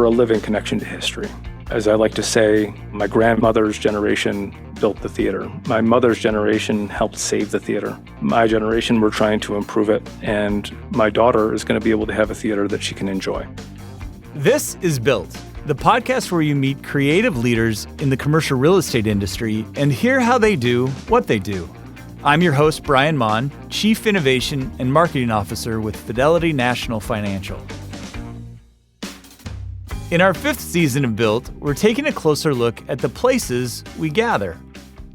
a living connection to history. As I like to say, my grandmother's generation built the theater. My mother's generation helped save the theater. My generation, we're trying to improve it, and my daughter is going to be able to have a theater that she can enjoy. This is Built, the podcast where you meet creative leaders in the commercial real estate industry and hear how they do what they do. I'm your host, Brian Mon, Chief Innovation and Marketing Officer with Fidelity National Financial. In our 5th season of Built, we're taking a closer look at the places we gather.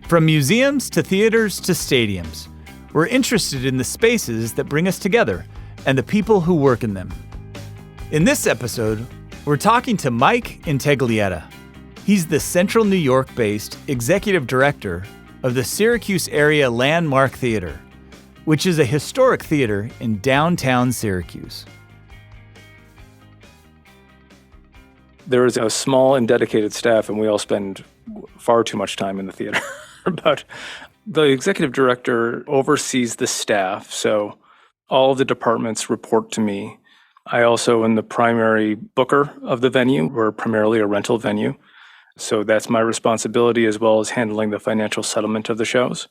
From museums to theaters to stadiums, we're interested in the spaces that bring us together and the people who work in them. In this episode, we're talking to Mike Intaglietta. He's the Central New York-based Executive Director of the Syracuse Area Landmark Theater, which is a historic theater in downtown Syracuse. There is a small and dedicated staff, and we all spend far too much time in the theater. But the executive director oversees the staff, so all of the departments report to me. I also am the primary booker of the venue. We're primarily a rental venue, so that's my responsibility, as well as handling the financial settlement of the shows.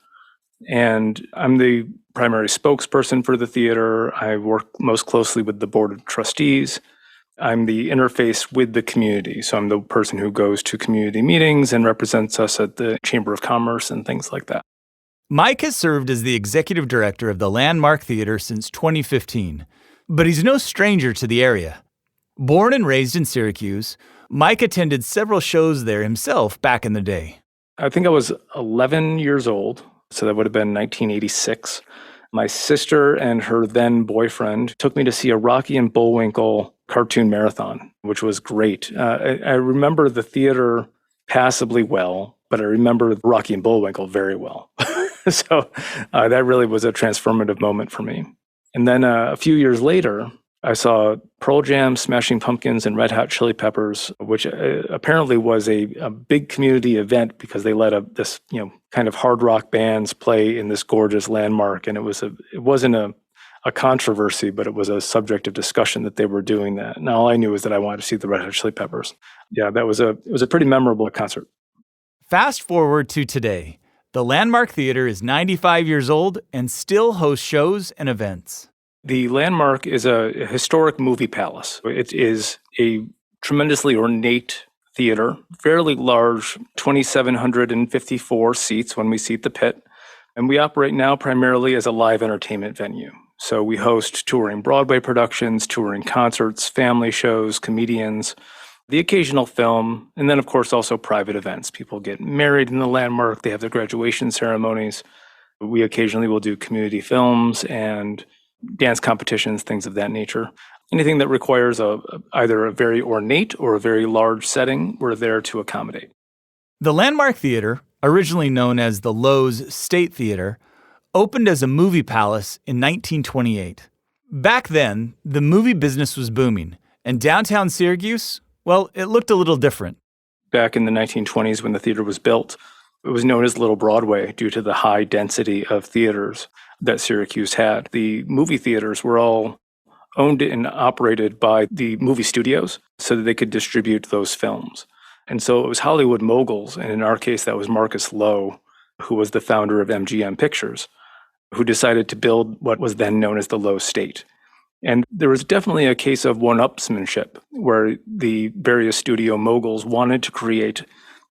And I'm the primary spokesperson for the theater. I work most closely with the board of trustees. I'm the interface with the community. So I'm the person who goes to community meetings and represents us at the Chamber of Commerce and things like that. Mike has served as the executive director of the Landmark Theater since 2015, but he's no stranger to the area. Born and raised in Syracuse, Mike attended several shows there himself back in the day. I think I was 11 years old, so that would have been 1986. My sister and her then boyfriend took me to see a Rocky and Bullwinkle cartoon marathon, which was great. I remember the theater passably well, but I remember Rocky and Bullwinkle very well. So that really was a transformative moment for me. And then a few years later, I saw Pearl Jam, Smashing Pumpkins, and Red Hot Chili Peppers, which apparently was a big community event because they let this kind of hard rock bands play in this gorgeous landmark, and it wasn't a controversy, but it was a subject of discussion that they were doing that. And all I knew was that I wanted to see the Red Hot Chili Peppers. Yeah, it was a pretty memorable concert. Fast forward to today. The Landmark Theater is 95 years old and still hosts shows and events. The Landmark is a historic movie palace. It is a tremendously ornate theater, fairly large, 2,754 seats when we seat the pit. And we operate now primarily as a live entertainment venue. So we host touring Broadway productions, touring concerts, family shows, comedians, the occasional film, and then, of course, also private events. People get married in the Landmark. They have their graduation ceremonies. We occasionally will do community films and dance competitions, things of that nature. Anything that requires either a very ornate or a very large setting, we're there to accommodate. The Landmark Theater, originally known as the Lowe's State Theater, opened as a movie palace in 1928. Back then, the movie business was booming, and downtown Syracuse, well, it looked a little different. Back in the 1920s when the theater was built, it was known as Little Broadway due to the high density of theaters that Syracuse had. The movie theaters were all owned and operated by the movie studios so that they could distribute those films. And so it was Hollywood moguls, and in our case, that was Marcus Lowe, who was the founder of MGM Pictures, who decided to build what was then known as the Lowe State. And there was definitely a case of one-upsmanship, where the various studio moguls wanted to create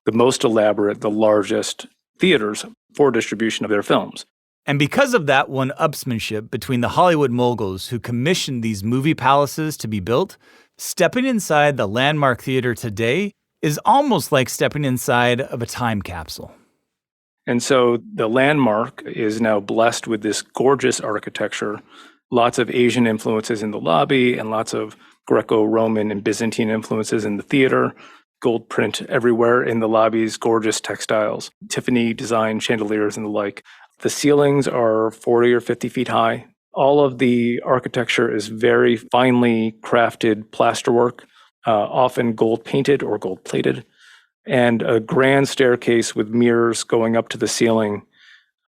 the most elaborate, the largest theaters for distribution of their films. And because of that one-upsmanship between the Hollywood moguls who commissioned these movie palaces to be built, stepping inside the Landmark Theater today is almost like stepping inside of a time capsule. And so the Landmark is now blessed with this gorgeous architecture, lots of Asian influences in the lobby and lots of Greco-Roman and Byzantine influences in the theater, gold print everywhere in the lobbies, gorgeous textiles, Tiffany design chandeliers and the like. The ceilings are 40 or 50 feet high. All of the architecture is very finely crafted plasterwork, often gold painted or gold plated, and a grand staircase with mirrors going up to the ceiling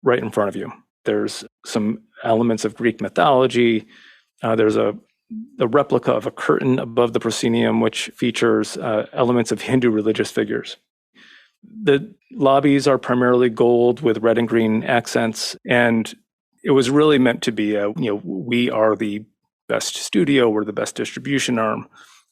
right in front of you. There's some elements of Greek mythology. There's a the replica of a curtain above the proscenium, which features elements of Hindu religious figures. The lobbies are primarily gold with red and green accents, and it was really meant to be we are the best studio, we're the best distribution arm,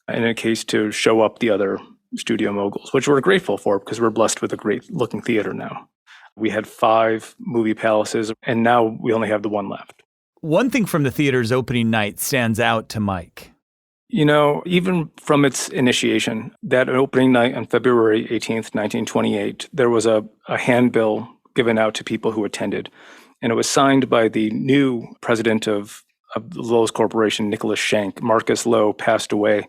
in a case to show up the other studio moguls, which we're grateful for because we're blessed with a great looking theater now. We had 5 movie palaces, and now we only have the one left. One thing from the theater's opening night stands out to Mike. Even from its initiation, that opening night on February 18th, 1928, there was a handbill given out to people who attended. And it was signed by the new president of the Lowe's Corporation, Nicholas Schenck. Marcus Lowe passed away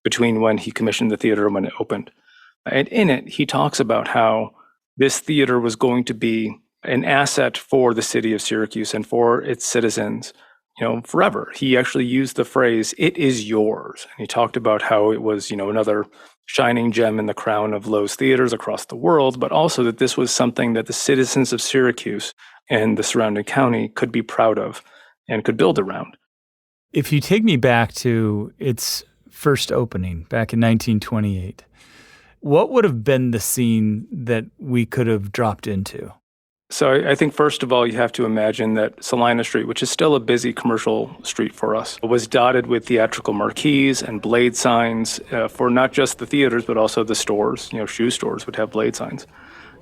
between when he commissioned the theater and when it opened. And in it, he talks about how this theater was going to be an asset for the city of Syracuse and for its citizens, forever. He actually used the phrase, "It is yours." And he talked about how it was, another shining gem in the crown of Lowe's theaters across the world, but also that this was something that the citizens of Syracuse and the surrounding county could be proud of and could build around. If you take me back to its first opening back in 1928, what would have been the scene that we could have dropped into? So I think, first of all, you have to imagine that Salina Street, which is still a busy commercial street for us, was dotted with theatrical marquees and blade signs for not just the theaters, but also the stores. Shoe stores would have blade signs.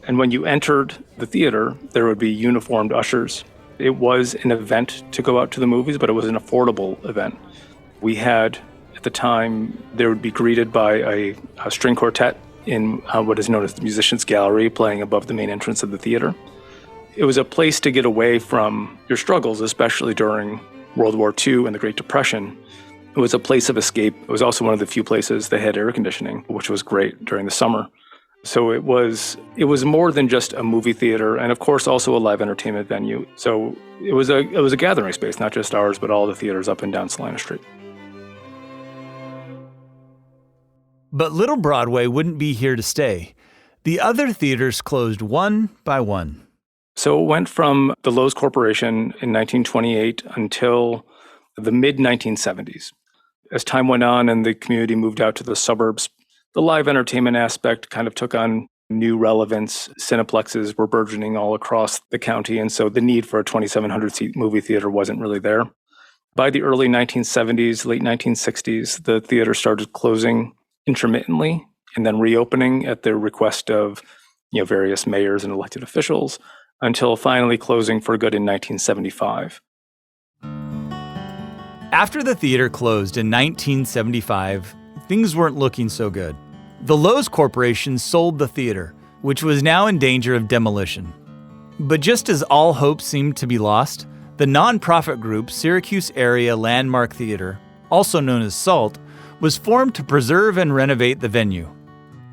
And when you entered the theater, there would be uniformed ushers. It was an event to go out to the movies, but it was an affordable event. We had, at the time, they would be greeted by a string quartet in what is known as the Musicians Gallery, playing above the main entrance of the theater. It was a place to get away from your struggles, especially during World War II and the Great Depression. It was a place of escape. It was also one of the few places that had air conditioning, which was great during the summer. So it was more than just a movie theater, and of course also a live entertainment venue. So it was a gathering space, not just ours, but all the theaters up and down Salina Street. But Little Broadway wouldn't be here to stay. The other theaters closed one by one. So it went from the Lowe's Corporation in 1928 until the mid-1970s. As time went on and the community moved out to the suburbs, the live entertainment aspect kind of took on new relevance. Cineplexes were burgeoning all across the county, and so the need for a 2,700-seat movie theater wasn't really there. By the early 1970s, late 1960s, the theater started closing intermittently and then reopening at the request of various mayors and elected officials, until finally closing for good in 1975. After the theater closed in 1975, things weren't looking so good. The Lowe's Corporation sold the theater, which was now in danger of demolition. But just as all hope seemed to be lost, the nonprofit group Syracuse Area Landmark Theater, also known as SALT, was formed to preserve and renovate the venue.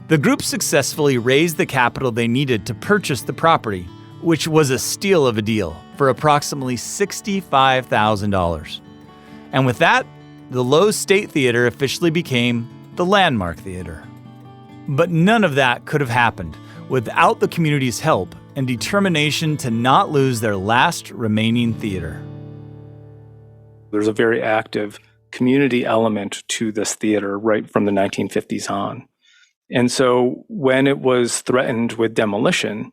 The group successfully raised the capital they needed to purchase the property, which was a steal of a deal, for approximately $65,000. And with that, the Lowe's State Theater officially became the Landmark Theater. But none of that could have happened without the community's help and determination to not lose their last remaining theater. There's a very active community element to this theater right from the 1950s on. And so when it was threatened with demolition,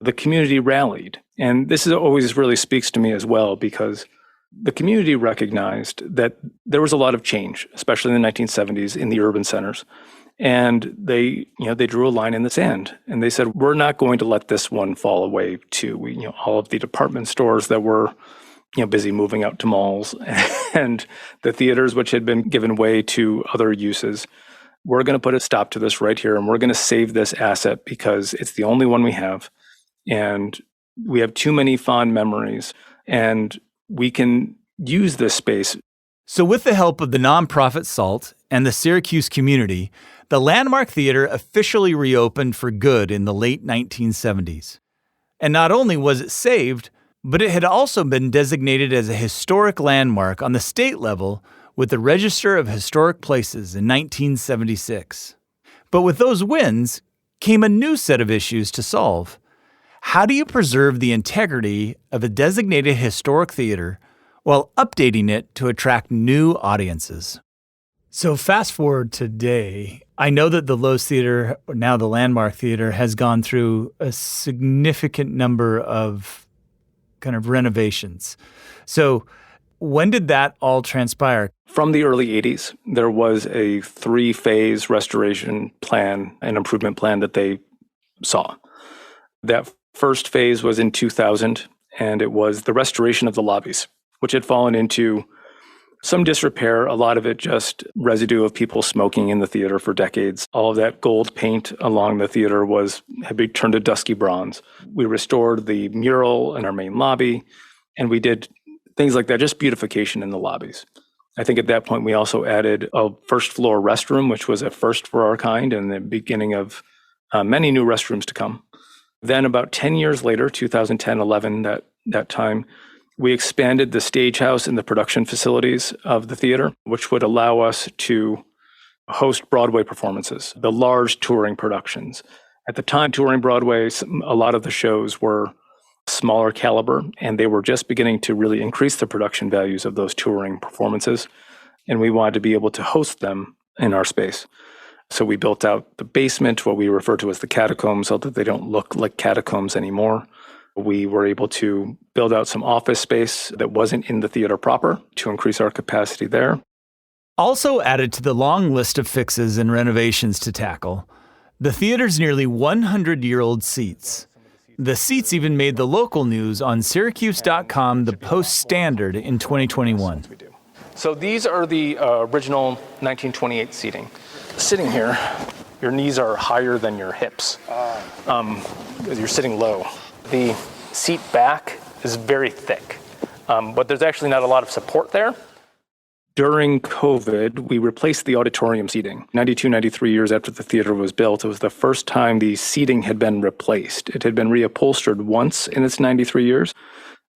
the community rallied. And this always really speaks to me as well, because the community recognized that there was a lot of change, especially in the 1970s in the urban centers. And they drew a line in the sand, and they said, we're not going to let this one fall away too. All of the department stores that were busy moving out to malls and the theaters, which had been given way to other uses, we're going to put a stop to this right here, and we're going to save this asset because it's the only one we have. And we have too many fond memories, and we can use this space. So with the help of the nonprofit SALT and the Syracuse community, the Landmark Theater officially reopened for good in the late 1970s. And not only was it saved, but it had also been designated as a historic landmark on the state level with the Register of Historic Places in 1976. But with those wins came a new set of issues to solve. How do you preserve the integrity of a designated historic theater while updating it to attract new audiences. So fast forward today, I know that the Lowe's Theater, or now the Landmark Theater, has gone through a significant number of kind of renovations. So when did that all transpire? From the early 80s, there was a 3-phase restoration plan and improvement plan that they saw. That first phase was in 2000, and it was the restoration of the lobbies, which had fallen into some disrepair, a lot of it just residue of people smoking in the theater for decades. All of that gold paint along the theater had been turned to dusky bronze. We restored the mural in our main lobby, and we did things like that, just beautification in the lobbies. I think at that point, we also added a first floor restroom, which was a first for our kind, and the beginning of many new restrooms to come. Then about 10 years later, 2010, 11, that time, we expanded the stage house and the production facilities of the theater, which would allow us to host Broadway performances, the large touring productions. At the time, touring Broadway, a lot of the shows were smaller caliber, and they were just beginning to really increase the production values of those touring performances. And we wanted to be able to host them in our space. So we built out the basement, what we refer to as the catacombs, so that they don't look like catacombs anymore. We were able to build out some office space that wasn't in the theater proper to increase our capacity there. Also added to the long list of fixes and renovations to tackle, the theater's nearly 100-year-old seats. The seats even made the local news on Syracuse.com the Post Standard in 2021. So these are the original 1928 seating. Sitting here, your knees are higher than your hips. You're sitting low. The seat back is very thick, but there's actually not a lot of support there. During COVID, we replaced the auditorium seating. 92, 93 years after the theater was built, it was the first time the seating had been replaced. It had been reupholstered once in its 93 years,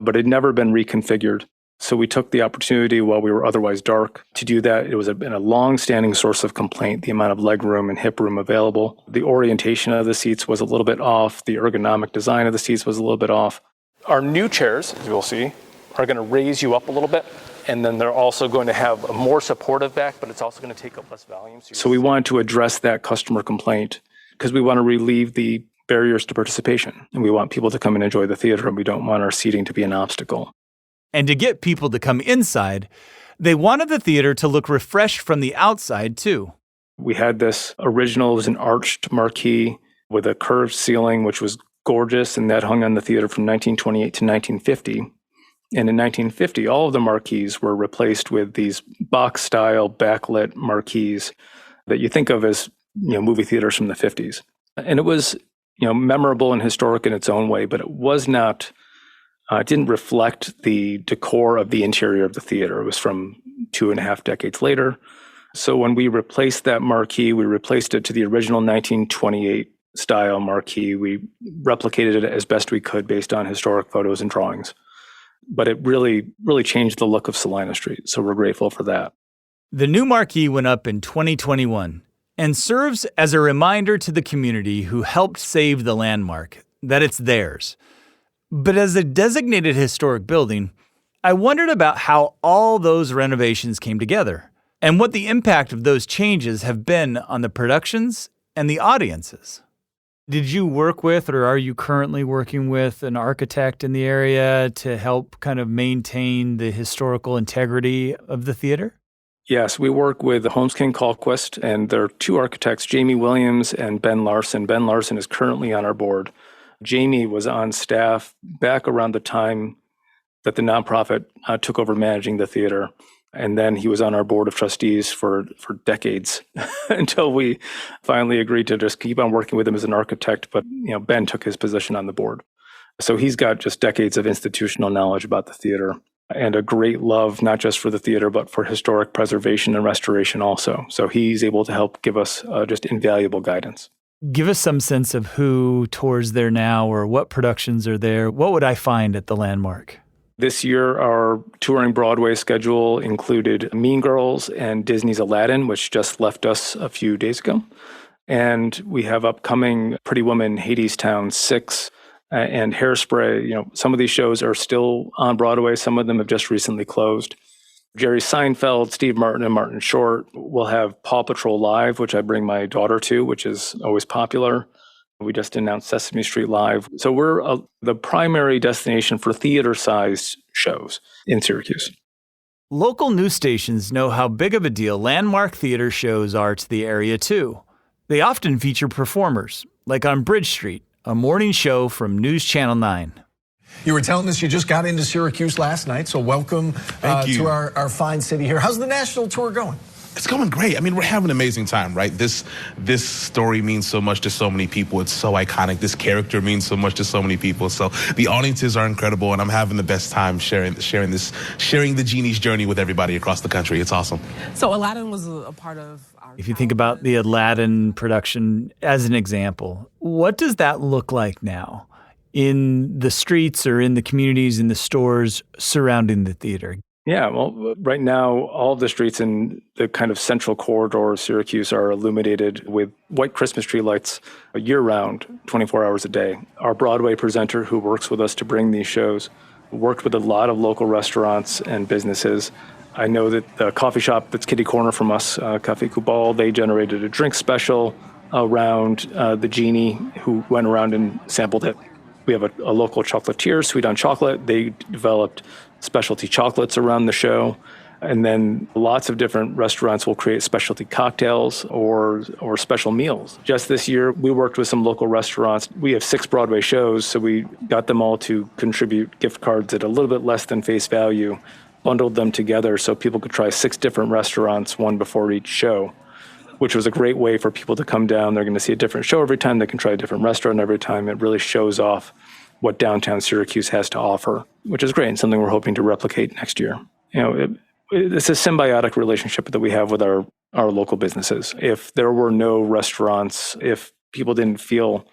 but it had never been reconfigured. So we took the opportunity while we were otherwise dark to do that. It was been a long-standing source of complaint, the amount of leg room and hip room available. The orientation of the seats was a little bit off. The ergonomic design of the seats was a little bit off. Our new chairs, as you'll see, are going to raise you up a little bit. And then they're also going to have a more supportive back, but it's also going to take up less volume. So we wanted to address that customer complaint because we want to relieve the barriers to participation. And we want people to come and enjoy the theater, and we don't want our seating to be an obstacle. And to get people to come inside, they wanted the theater to look refreshed from the outside, too. We had this original, it was an arched marquee with a curved ceiling, which was gorgeous, and that hung on the theater from 1928 to 1950. And in 1950, all of the marquees were replaced with these box-style backlit marquees that you think of as, movie theaters from the 50s. And it was, memorable and historic in its own way, but it was not, it didn't reflect the decor of the interior of the theater. It was from 2.5 decades later. So when we replaced that marquee, we replaced it to the original 1928 style marquee. We replicated it as best we could based on historic photos and drawings. But it really, really changed the look of Salina Street. So we're grateful for that. The new marquee went up in 2021 and serves as a reminder to the community who helped save the landmark that it's theirs. But as a designated historic building, I wondered about how all those renovations came together and what the impact of those changes have been on the productions and the audiences. Did you work with, or are you currently working with, an architect in the area to help kind of maintain the historical integrity of the theater? Yes, we work with Holmes King Colquist, and there are 2 architects, Jamie Williams and Ben Larson. Ben Larson is currently on our board. Jamie was on staff back around the time that the nonprofit took over managing the theater. And then he was on our board of trustees for decades until we finally agreed to just keep on working with him as an architect. But, Ben took his position on the board. So he's got just decades of institutional knowledge about the theater and a great love, not just for the theater, but for historic preservation and restoration also. So he's able to help give us just invaluable guidance. Give us some sense of who tours there now or what productions are there. What would I find at the Landmark? This year, our touring Broadway schedule included Mean Girls and Disney's Aladdin, which just left us a few days ago. And we have upcoming Pretty Woman, Hadestown 6, and Hairspray. Some of these shows are still on Broadway. Some of them have just recently closed. Jerry Seinfeld, Steve Martin, and Martin Short. We'll have Paw Patrol Live, which I bring my daughter to, which is always popular. We just announced Sesame Street Live. So we're the primary destination for theater-sized shows in Syracuse. Local news stations know how big of a deal landmark theater shows are to the area, too. They often feature performers, like on Bridge Street, a morning show from News Channel 9. You were telling us you just got into Syracuse last night, so welcome to our fine city here. How's the national tour going? It's going great. I mean, we're having an amazing time, right? This story means so much to so many people. It's so iconic. This character means so much to so many people. So the audiences are incredible, and I'm having the best time sharing the genie's journey with everybody across the country. It's awesome. So Aladdin was a part of our If you think about the Aladdin production as an example, what does that look like now in the streets or in the communities, in the stores surrounding the theater? Yeah, well, right now, all of the streets in the kind of central corridor of Syracuse are illuminated with white Christmas tree lights year-round, 24 hours a day. Our Broadway presenter, who works with us to bring these shows, worked with a lot of local restaurants and businesses. I know that the coffee shop that's kitty corner from us, Café Cubal, they generated a drink special around the genie who went around and sampled it. We have a local chocolatier, Sweet on Chocolate. They developed specialty chocolates around the show. And then lots of different restaurants will create specialty cocktails or special meals. Just this year, we worked with some local restaurants. We have 6 Broadway shows, so we got them all to contribute gift cards at a little bit less than face value, bundled them together so people could try 6 different restaurants, one before each show, which was a great way for people to come down. They're going to see a different show every time. They can try a different restaurant every time. It really shows off what downtown Syracuse has to offer, which is great and something we're hoping to replicate next year. It's a symbiotic relationship that we have with our local businesses. If there were no restaurants, if people didn't feel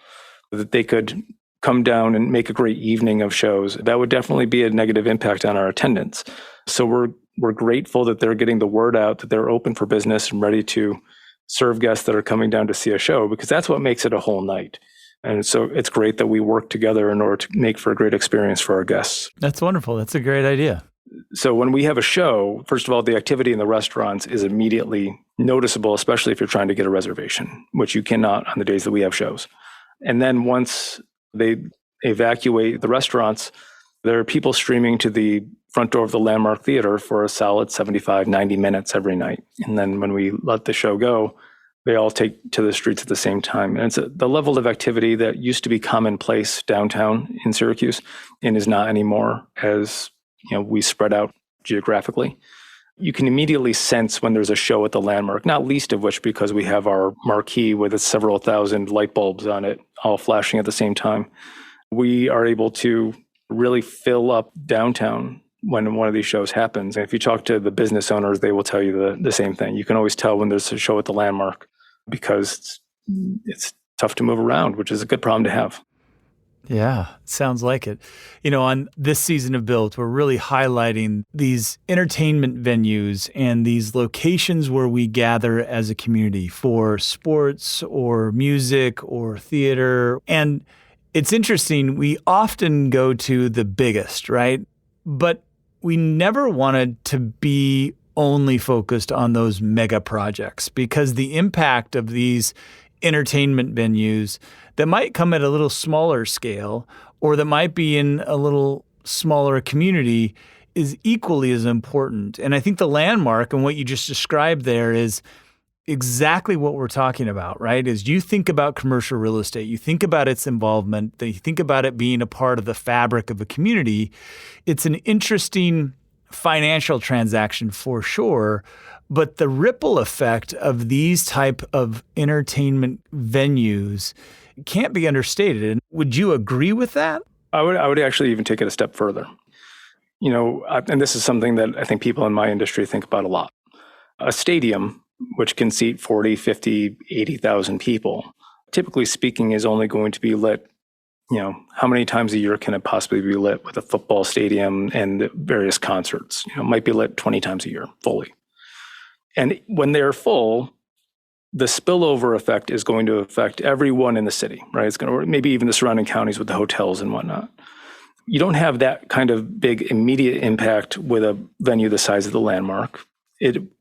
that they could come down and make a great evening of shows, that would definitely be a negative impact on our attendance. So we're grateful that they're getting the word out, that they're open for business and ready to serve guests that are coming down to see a show, because that's what makes it a whole night. And so it's great that we work together in order to make for a great experience for our guests. That's wonderful. That's a great idea. So when we have a show, first of all, the activity in the restaurants is immediately noticeable, especially if you're trying to get a reservation, which you cannot on the days that we have shows. And then once they evacuate the restaurants, there are people streaming to the front door of the Landmark Theater for a solid 75, 90 minutes every night. And then when we let the show go, they all take to the streets at the same time. And it's the level of activity that used to be commonplace downtown in Syracuse and is not anymore as we spread out geographically. You can immediately sense when there's a show at the Landmark, not least of which because we have our marquee with its several thousand light bulbs on it, all flashing at the same time. We are able to really fill up downtown when one of these shows happens. And if you talk to the business owners, they will tell you the same thing. You can always tell when there's a show at the Landmark because it's tough to move around, which is a good problem to have. Yeah, sounds like it. On this season of Built, we're really highlighting these entertainment venues and these locations where we gather as a community for sports or music or theater. And it's interesting, we often go to the biggest, right? But we never wanted to be only focused on those mega projects because the impact of these entertainment venues that might come at a little smaller scale or that might be in a little smaller community is equally as important. And I think the Landmark and what you just described there is exactly what we're talking about, right? Is you think about commercial real estate, you think about its involvement, you think about it being a part of the fabric of a community. It's an interesting financial transaction for sure, but the ripple effect of these type of entertainment venues can't be understated. Would you agree with that? I would actually even take it a step further. And this is something that I think people in my industry think about a lot. A stadium, which can seat 40, 50, 80,000 people, typically speaking, is only going to be lit, how many times a year can it possibly be lit with a football stadium and various concerts? It might be lit 20 times a year fully. And when they're full, the spillover effect is going to affect everyone in the city, right? It's going to, maybe even the surrounding counties with the hotels and whatnot. You don't have that kind of big immediate impact with a venue the size of the Landmark.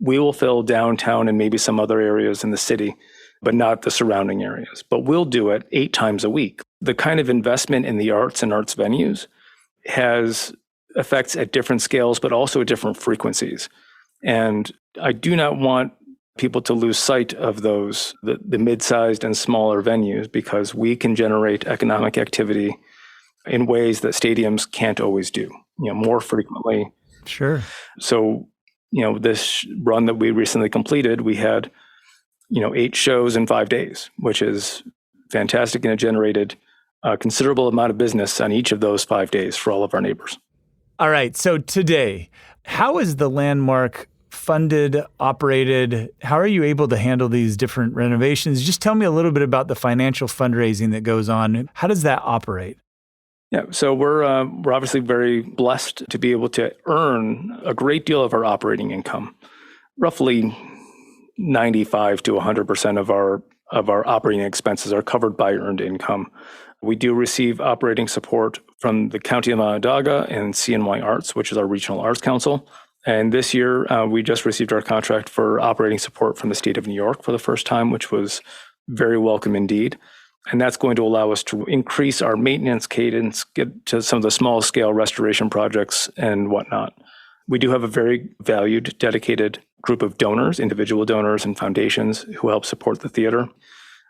We will fill downtown and maybe some other areas in the city, but not the surrounding areas. But we'll do it 8 times a week. The kind of investment in the arts and arts venues has effects at different scales, but also at different frequencies. And I do not want people to lose sight of those, the mid-sized and smaller venues, because we can generate economic activity in ways that stadiums can't always do, more frequently. Sure. So, this run that we recently completed, we had, 8 shows in 5 days, which is fantastic. And it generated a considerable amount of business on each of those 5 days for all of our neighbors. All right. So today, how is the Landmark funded, operated? How are you able to handle these different renovations? Just tell me a little bit about the financial fundraising that goes on. How does that operate? Yeah, so we're obviously very blessed to be able to earn a great deal of our operating income. Roughly 95 to 100% of our operating expenses are covered by earned income. We do receive operating support from the County of Onondaga and CNY Arts, which is our regional arts council. And this year, we just received our contract for operating support from the state of New York for the first time, which was very welcome indeed. And that's going to allow us to increase our maintenance cadence, get to some of the small scale restoration projects and whatnot. We do have a very valued, dedicated group of donors, individual donors and foundations who help support the theater.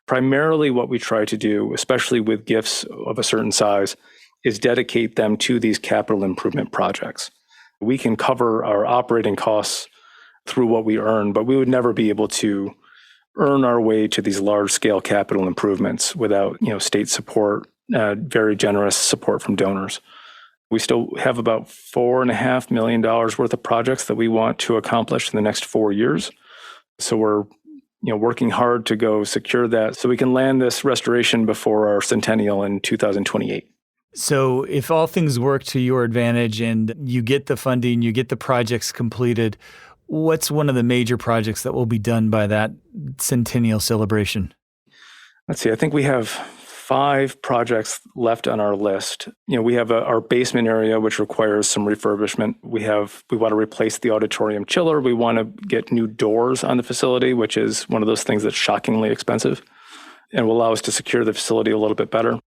Primarily what we try to do, especially with gifts of a certain size, is dedicate them to these capital improvement projects. We can cover our operating costs through what we earn, but we would never be able to earn our way to these large-scale capital improvements without, state support, very generous support from donors. We still have about $4.5 million worth of projects that we want to accomplish in the next 4 years. So we're, working hard to go secure that so we can land this restoration before our centennial in 2028. So if all things work to your advantage and you get the funding, you get the projects completed, what's one of the major projects that will be done by that centennial celebration? Let's see. I think we have 5 projects left on our list. We have our basement area, which requires some refurbishment. We want to replace the auditorium chiller. We want to get new doors on the facility, which is one of those things that's shockingly expensive and will allow us to secure the facility a little bit better.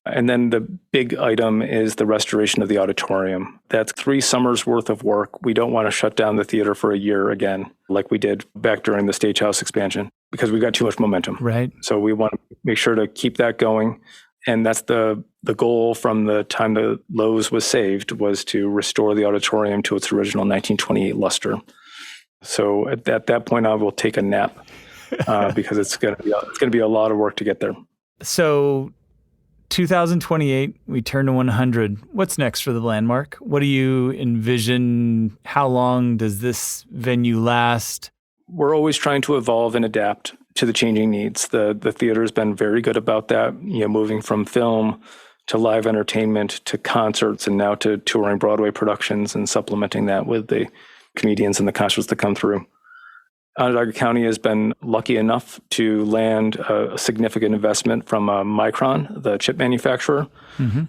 And then the big item is the restoration of the auditorium. That's 3 summers worth of work. We don't want to shut down the theater for a year again, like we did back during the Stagehouse expansion, because we've got too much momentum. Right. So we want to make sure to keep that going. And that's the goal from the time the Lowe's was saved, was to restore the auditorium to its original 1928 luster. So at that point, I will take a nap because it's going to be a lot of work to get there. So 2028, we turn to 100. What's next for the Landmark? What do you envision? How long does this venue last? We're always trying to evolve and adapt to the changing needs. The theater has been very good about that, moving from film to live entertainment to concerts and now to touring Broadway productions and supplementing that with the comedians and the concerts that come through. Onondaga County has been lucky enough to land a significant investment from Micron, the chip manufacturer,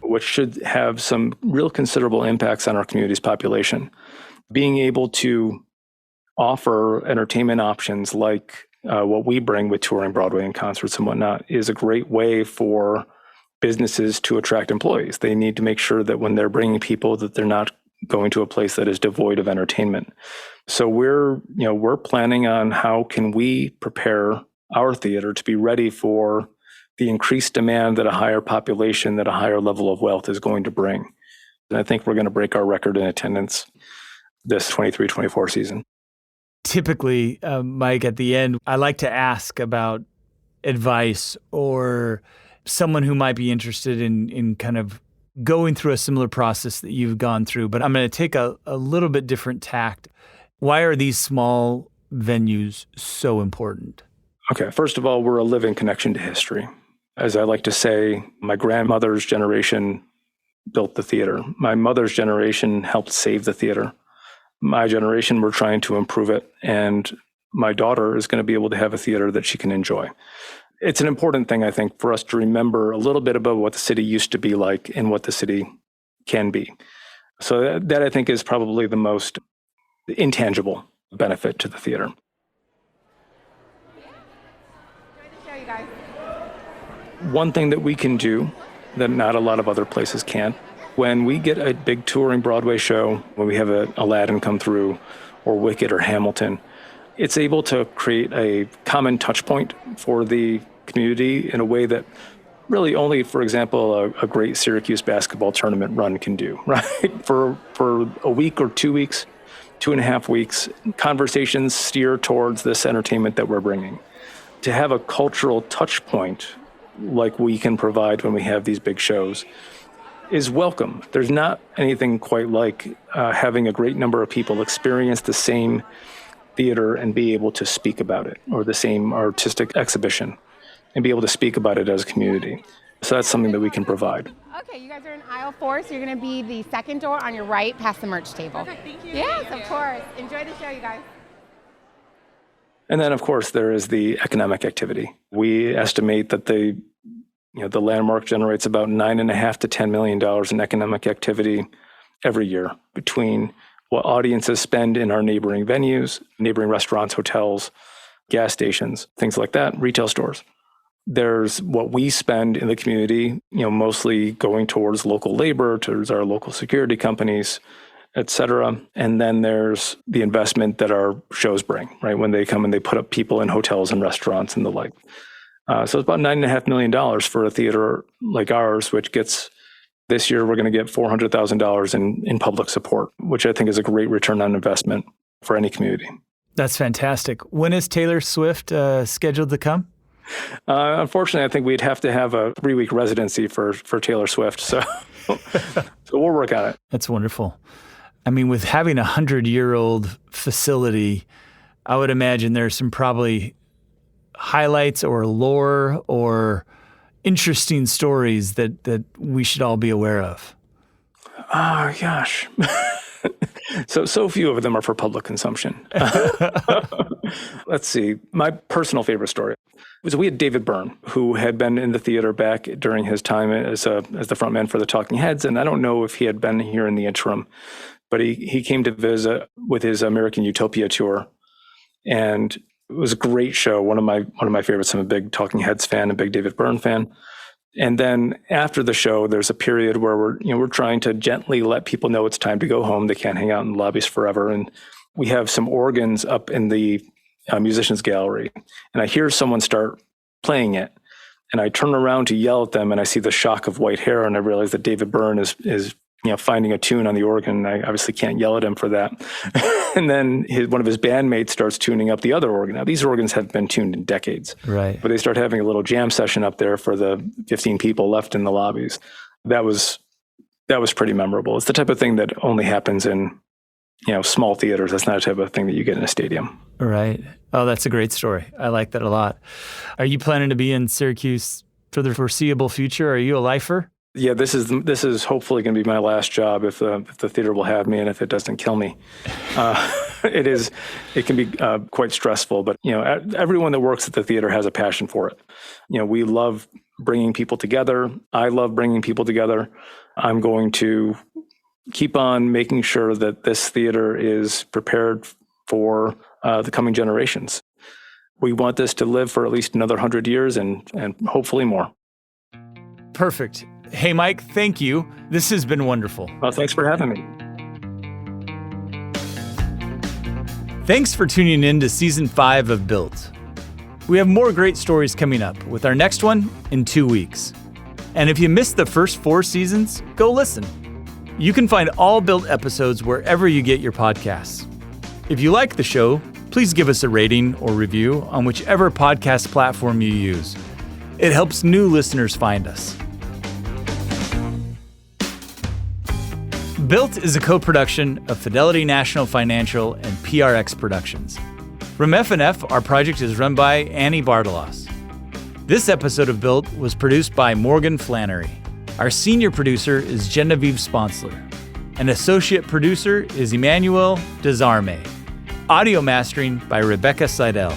which should have some real considerable impacts on our community's population. Being able to offer entertainment options like what we bring with touring Broadway and concerts and whatnot is a great way for businesses to attract employees. They need to make sure that when they're bringing people that they're not going to a place that is devoid of entertainment. So we're planning on how can we prepare our theater to be ready for the increased demand that a higher population, that a higher level of wealth is going to bring. And I think we're going to break our record in attendance this 23-24 season. Typically, Mike, at the end, I like to ask about advice or someone who might be interested in kind of going through a similar process that you've gone through, but I'm going to take a little bit different tact. Why are these small venues so important? Okay, first of all, we're a living connection to history. As I like to say, my grandmother's generation built the theater. My mother's generation helped save the theater. My generation, we're trying to improve it. And my daughter is going to be able to have a theater that she can enjoy. It's an important thing, I think, for us to remember a little bit about what the city used to be like and what the city can be. So that I think is probably the most intangible benefit to the theater. One thing that we can do that not a lot of other places can, when we get a big touring Broadway show, when we have a Aladdin come through, or Wicked or Hamilton, it's able to create a common touch point for the community in a way that really only, for example, a great Syracuse basketball tournament run can do, right? For a week or 2 weeks, 2.5 weeks, conversations steer towards this entertainment that we're bringing. To have a cultural touch point like we can provide when we have these big shows is welcome. There's not anything quite like having a great number of people experience the same theater and be able to speak about it, or the same artistic exhibition and be able to speak about it as a community. So that's something that we can provide. Okay, you guys are in aisle 4, so you're going to be the second door on your right past the merch table. Perfect, thank you. Yes, of course. Enjoy the show, you guys. And then, of course, there is the economic activity. We estimate that the landmark generates about $9.5 to $10 million in economic activity every year between what audiences spend in our neighboring venues, neighboring restaurants, hotels, gas stations, things like that, retail stores. There's what we spend in the community, mostly going towards local labor, towards our local security companies, et cetera. And then there's the investment that our shows bring, right? When they come and they put up people in hotels and restaurants and the like. So it's about $9.5 million for a theater like ours, which gets, this year we're going to get $400,000 in public support, which I think is a great return on investment for any community. That's fantastic. When is Taylor Swift scheduled to come? Unfortunately, I think we'd have to have a 3-week residency for Taylor Swift. So we'll work on it. That's wonderful. I mean, with having a 100-year-old facility, I would imagine there's some probably highlights or lore or interesting stories that we should all be aware of. Oh, gosh. So few of them are for public consumption. Let's see. My personal favorite story was we had David Byrne, who had been in the theater back during his time as the frontman for the Talking Heads. And I don't know if he had been here in the interim, but he came to visit with his American Utopia tour. And it was a great show. One of my favorites. I'm a big Talking Heads fan, a big David Byrne fan. And then after the show, there's a period where we're trying to gently let people know it's time to go home. They can't hang out in the lobbies forever. And we have some organs up in the musicians gallery, and I hear someone start playing it, and I turn around to yell at them, and I see the shock of white hair, and I realize that David Byrne is finding a tune on the organ. I obviously can't yell at him for that. And then one of his bandmates starts tuning up the other organ. Now, these organs haven't been tuned in decades, right? But they start having a little jam session up there for the 15 people left in the lobbies. That was pretty memorable. It's the type of thing that only happens in small theaters. That's not a type of thing that you get in a stadium. Right. Oh, that's a great story. I like that a lot. Are you planning to be in Syracuse for the foreseeable future? Are you a lifer? Yeah, this is hopefully going to be my last job if the theater will have me and if it doesn't kill me. It can be quite stressful, but everyone that works at the theater has a passion for it. We love bringing people together. I love bringing people together. I'm going to keep on making sure that this theater is prepared for the coming generations. We want this to live for at least another 100 years and hopefully more. Perfect. Hey, Mike, thank you. This has been wonderful. Well, thanks for having me. Thanks for tuning in to Season 5 of Built. We have more great stories coming up, with our next one in 2 weeks. And if you missed the first 4 seasons, go listen. You can find all Built episodes wherever you get your podcasts. If you like the show, please give us a rating or review on whichever podcast platform you use. It helps new listeners find us. Built is a co-production of Fidelity National Financial and PRX Productions. From FNF, our project is run by Annie Bartalos. This episode of Built was produced by Morgan Flannery. Our senior producer is Genevieve Sponsler. An associate producer is Emmanuel Desarme. Audio mastering by Rebecca Seidel.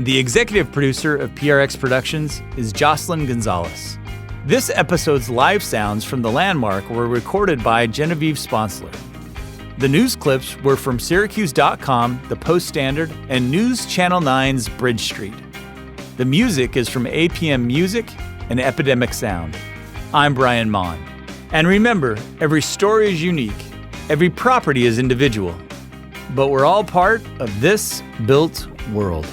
The executive producer of PRX Productions is Jocelyn Gonzalez. This episode's live sounds from The Landmark were recorded by Genevieve Sponsler. The news clips were from Syracuse.com, The Post-Standard, and News Channel 9's Bridge Street. The music is from APM Music and Epidemic Sound. I'm Brian Mon. And remember, every story is unique, every property is individual, but we're all part of this built world.